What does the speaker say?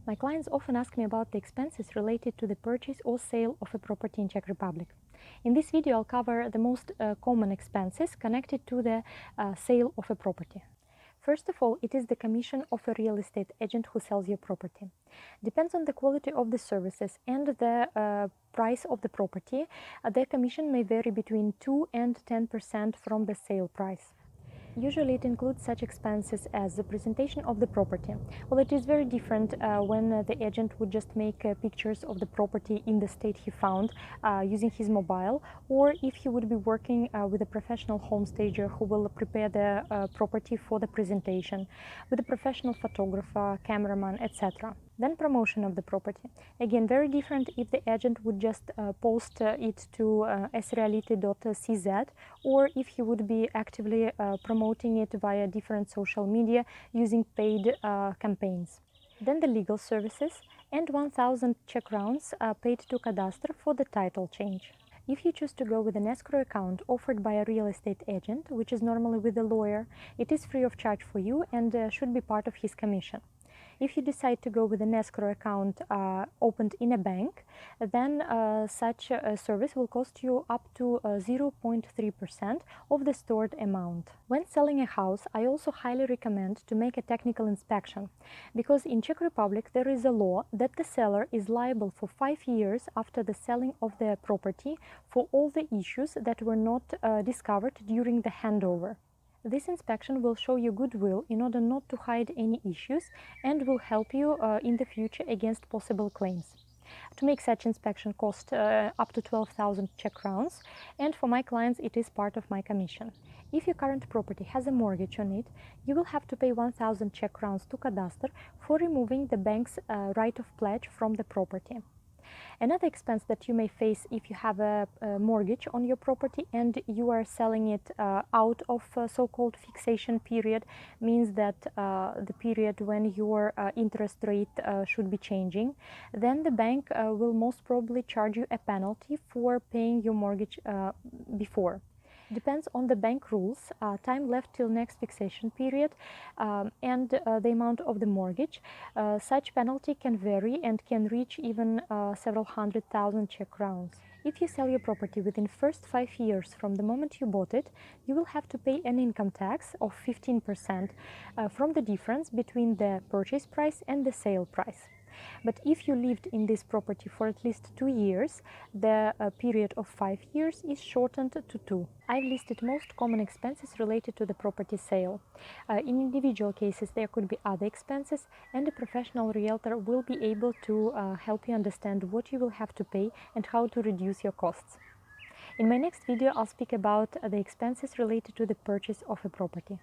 My clients often ask me about the expenses related to the purchase or sale of a property in Czech Republic. In this video, I'll cover the most common expenses connected to the sale of a property. First of all, it is the commission of a real estate agent who sells your property. Depends on the quality of the services and the price of the property. Their commission may vary between 2 and 10% from the sale price. Usually it includes such expenses as the presentation of the property. Well, it is very different when the agent would just make pictures of the property in the state he found using his mobile, or if he would be working with a professional home stager who will prepare the property for the presentation, with a professional photographer, cameraman, etc. Then promotion of the property. Again, very different if the agent would just post it to sreality.cz, or if he would be actively promoting it via different social media using paid campaigns. Then the legal services and 1,000 Czech crowns paid to Cadastre for the title change. If you choose to go with an escrow account offered by a real estate agent, which is normally with a lawyer, it is free of charge for you and should be part of his commission. If you decide to go with an escrow account opened in a bank, then such a service will cost you up to 0.3% of the stored amount. When selling a house, I also highly recommend to make a technical inspection, because in Czech Republic there is a law that the seller is liable for 5 years after the selling of the property for all the issues that were not discovered during the handover. This inspection will show you goodwill in order not to hide any issues and will help you in the future against possible claims. To make such inspection cost up to 12,000 Czech crowns, and for my clients it is part of my commission. If your current property has a mortgage on it, you will have to pay 1,000 Czech crowns to Cadastre for removing the bank's right of pledge from the property. Another expense that you may face if you have a mortgage on your property and you are selling it out of so-called fixation period means that the period when your interest rate should be changing, then the bank will most probably charge you a penalty for paying your mortgage before. Depends on the bank rules, time left till next fixation period, and the amount of the mortgage. Such penalty can vary and can reach even several 100,000 Czech crowns. If you sell your property within first 5 years from the moment you bought it, you will have to pay an income tax of 15% from the difference between the purchase price and the sale price. But if you lived in this property for at least 2 years, the period of 5 years is shortened to 2. I've listed most common expenses related to the property sale. In individual cases there could be other expenses, and a professional realtor will be able to help you understand what you will have to pay and how to reduce your costs. In my next video I'll speak about the expenses related to the purchase of a property.